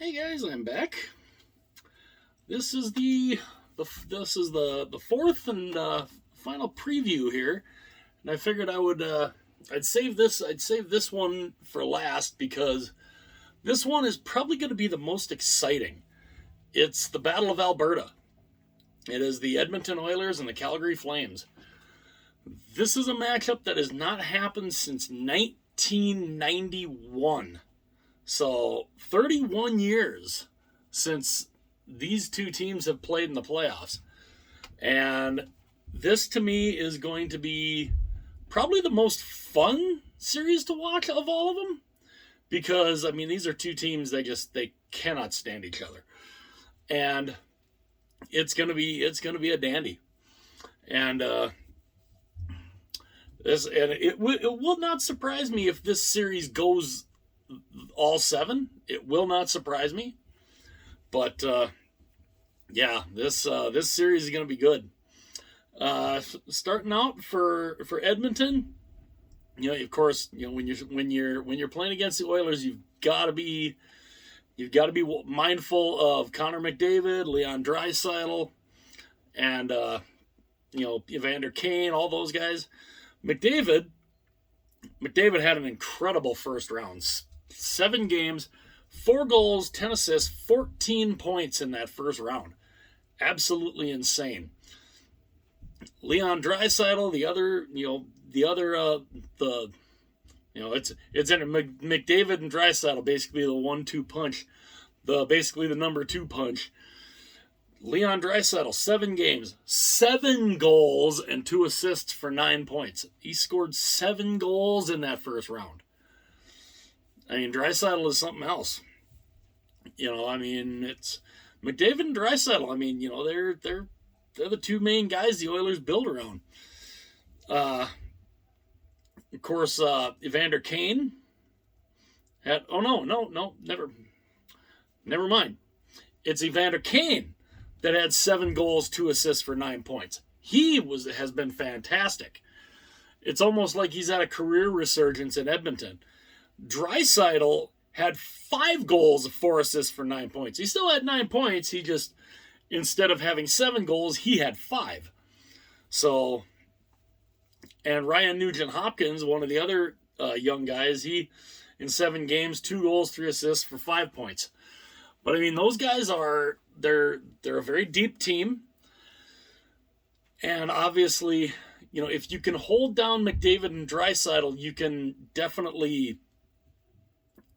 Hey guys, I'm back. This is the fourth and final preview here, and I figured I'd save this one for last because this one is probably going to be the most exciting. It's the Battle of Alberta. It is the Edmonton Oilers and the Calgary Flames. This is a matchup that has not happened since 1991. So 31 years since these two teams have played in the playoffs. And this to me is going to be probably the most fun series to watch of all of them. Because I mean these are two teams they cannot stand each other. And it's gonna be a dandy. And it will not surprise me if this series goes all seven. It will not surprise me, but yeah, this series is going to be good. Starting out for Edmonton, of course, when you're playing against the Oilers, you've got to be mindful of Connor McDavid, Leon Draisaitl, and Evander Kane, all those guys. McDavid had an incredible first round. 7 games, 4 goals, 10 assists, 14 points in that first round. Absolutely insane. Leon Draisaitl, it's in McDavid and Draisaitl, basically the 1-2 punch, basically the number 2 punch. Leon Draisaitl, 7 games, 7 goals and 2 assists for 9 points. He scored 7 goals in that first round. I mean, Draisaitl is something else. It's McDavid and Draisaitl. I mean, they're the two main guys the Oilers build around. Of course, Evander Kane had. Oh no, never mind. It's Evander Kane that had 7 goals, 2 assists for 9 points. Has been fantastic. It's almost like he's had a career resurgence in Edmonton. Draisaitl had 5 goals, 4 assists for 9 points. He still had 9 points. He just, instead of having 7 goals, he had 5. So, and Ryan Nugent-Hopkins, one of the other young guys, he, in 7 games, 2 goals, 3 assists for 5 points. But I mean, those guys they're a very deep team. And obviously, if you can hold down McDavid and Draisaitl, you can definitely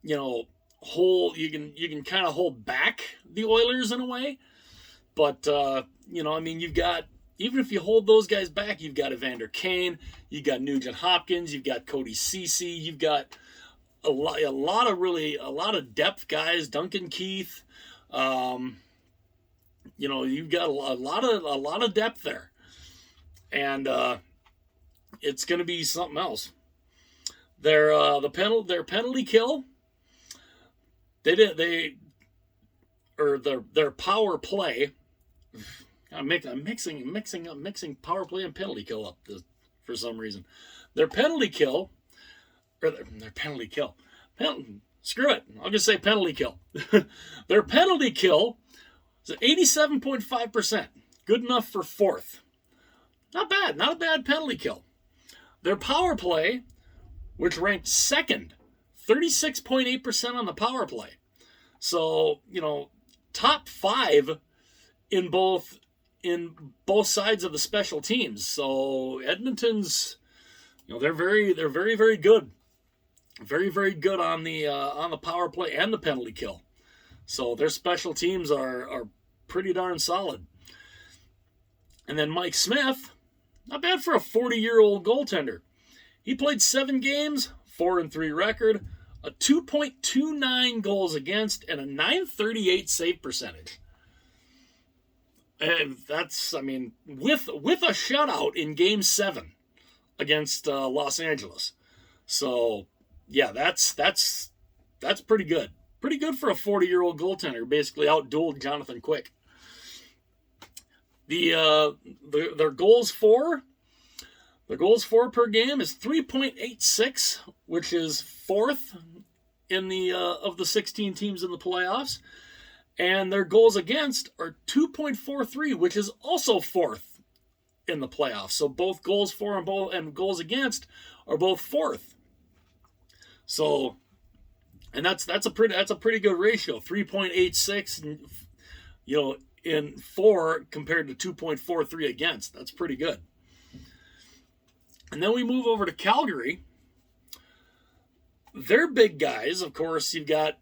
you can kind of hold back the Oilers in a way. But, you've got, even if you hold those guys back, you've got Evander Kane, you've got Nugent Hopkins, you've got Cody Ceci, you've got a lot of depth guys, Duncan Keith. You've got a lot of depth there. And it's going to be something else. Their penalty kill, their power play. I'm mixing power play and penalty kill up for some reason. Their penalty kill, or their penalty kill. Screw it. I'll just say penalty kill. Their penalty kill is 87.5%. Good enough for 4th. Not bad. Not a bad penalty kill. Their power play, which ranked 2nd, 36.8% on the power play. So, top 5 in both sides of the special teams. So Edmonton's, they're very, very good. Very, very good on the power play and the penalty kill. So their special teams are pretty darn solid. And then Mike Smith, not bad for a 40-year-old goaltender. He played 7 games, 4-3 record, a 2.29 goals against, and a .938 save percentage. And that's, with a shutout in Game 7 against Los Angeles. So, yeah, that's pretty good. Pretty good for a 40-year-old goaltender. Basically outdueled Jonathan Quick. Their goals for per game is 3.86, which is 4th in the of the 16 teams in the playoffs, and their goals against are 2.43, which is also fourth in the playoffs. So both goals for and goals against are both fourth. So, and that's a pretty good ratio, 3.86, in for compared to 2.43 against. That's pretty good. And then we move over to Calgary. They're big guys, of course. You've got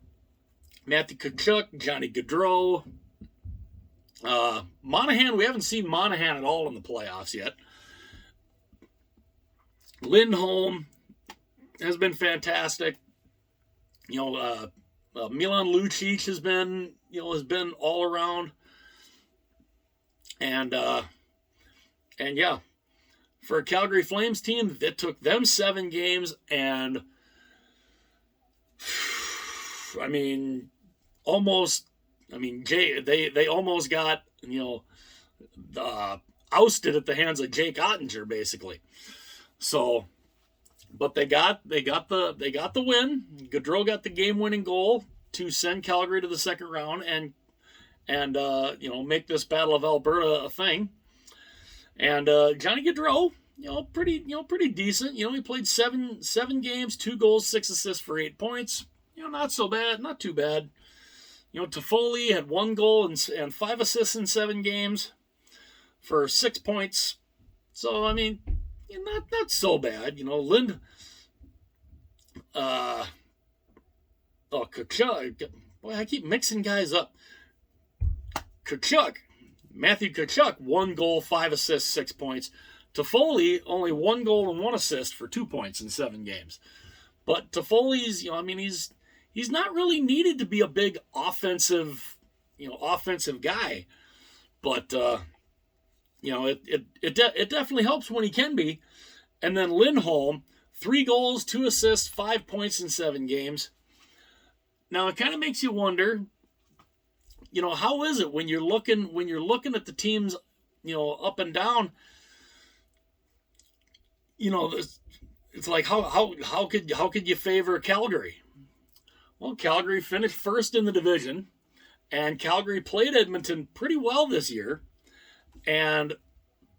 Matthew Tkachuk, Johnny Gaudreau, Monahan. We haven't seen Monahan at all in the playoffs yet. Lindholm has been fantastic. Milan Lucic has been all around. And yeah, for a Calgary Flames team, it took them 7 games, and they almost got ousted at the hands of Jake Ottinger, basically. So, but they got the win. Gaudreau got the game-winning goal to send Calgary to the second round and make this Battle of Alberta a thing. And Johnny Gaudreau, pretty decent. He played seven games, 2 goals, 6 assists for 8 points. Not so bad, not too bad. Toffoli had 1 goal and 5 assists in 7 games for 6 points. So not so bad. Tkachuk. Boy, I keep mixing guys up. Matthew Tkachuk, 1 goal, 5 assists, 6 points. Toffoli, only 1 goal and 1 assist for 2 points in 7 games. But Toffoli's, he's not really needed to be a big offensive guy. But it definitely helps when he can be. And then Lindholm, 3 goals, 2 assists, 5 points in 7 games. Now it kind of makes you wonder, how is it when you're looking at the teams, up and down, it's like how could you favor Calgary? Well, Calgary finished first in the division, and Calgary played Edmonton pretty well this year. And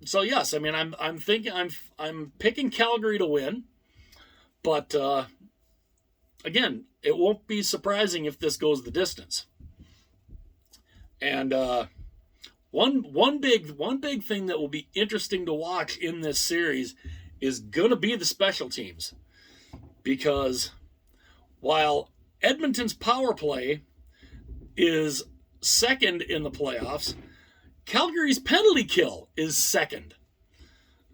so yes, I'm picking Calgary to win, but again, it won't be surprising if this goes the distance. And one big thing that will be interesting to watch in this series is gonna be the special teams, because while Edmonton's power play is second in the playoffs, Calgary's penalty kill is second.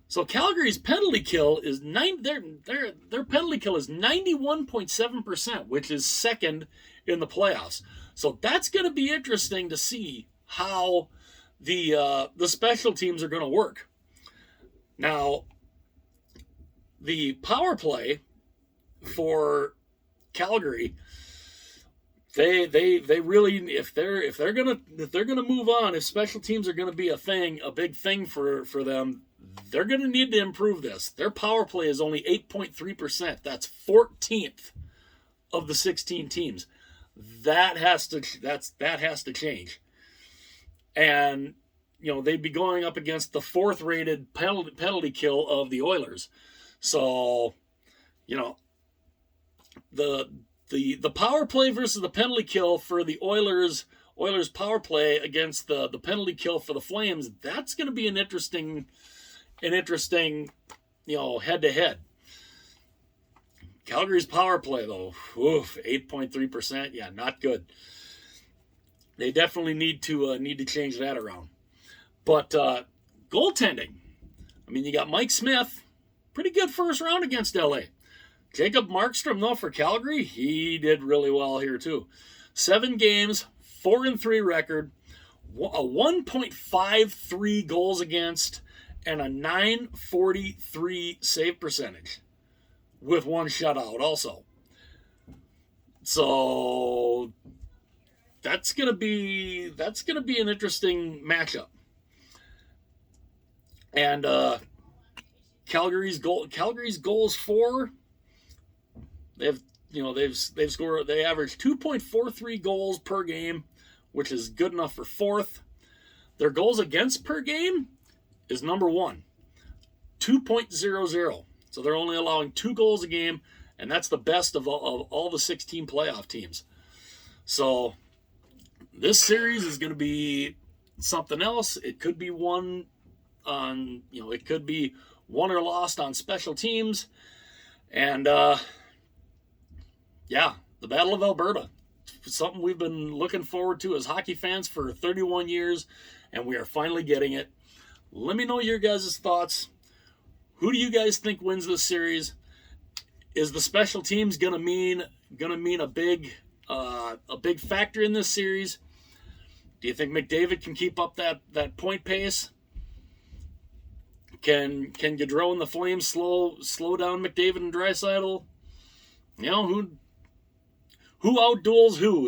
So Calgary's penalty kill is their penalty kill is 91.7%, which is second in the playoffs. So that's going to be interesting to see how the special teams are going to work. Now, the power play for Calgary, they really, if they're gonna move on, if special teams are gonna be a big thing for them, they're gonna need to improve this. Their power play is only 8.3%. That's 14th of the 16 teams. That has to change. And they'd be going up against the 4th rated penalty kill of the Oilers. So, the power play versus the penalty kill for the Oilers power play against the penalty kill for the Flames, that's going to be an interesting head to head. Calgary's power play though, 8.3%, yeah, not good. They definitely need to change that around. But goaltending, you got Mike Smith, pretty good first round against LA. Jacob Markstrom, though, for Calgary, he did really well here, too. 7 games, 4-3 record, a 1.53 goals against, and a .943 save percentage, with 1 shutout also. So that's gonna be an interesting matchup. And Calgary's goals for, they have they average 2.43 goals per game, which is good enough for fourth. Their goals against per game is number one, 2.00. So they're only allowing 2 goals a game, and that's the best of all the 16 playoff teams. So this series is going to be something else. It could be won on, it could be won or lost on special teams. And, yeah, the Battle of Alberta. Something we've been looking forward to as hockey fans for 31 years, and we are finally getting it. Let me know your guys' thoughts. Who do you guys think wins this series? Is the special teams gonna mean a big factor in this series? Do you think McDavid can keep up that point pace? Can Gaudreau and the Flames slow down McDavid and Draisaitl? Who outduels who?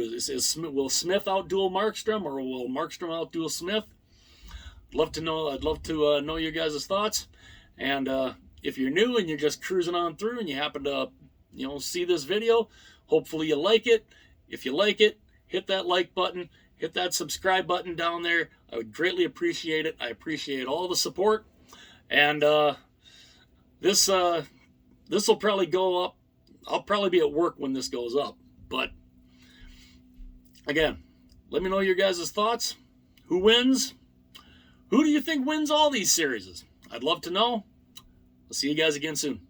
Will Smith outduel Markstrom, or will Markstrom outduel Smith? I'd love to know your guys' thoughts. And if you're new and you're just cruising on through and you happen to see this video, hopefully you like it. If you like it, hit that like button, hit that subscribe button down there. I would greatly appreciate it. I appreciate all the support. And this will probably go up. I'll probably be at work when this goes up. But again, let me know your guys' thoughts. Who wins? Who do you think wins all these series? I'd love to know. I'll see you guys again soon.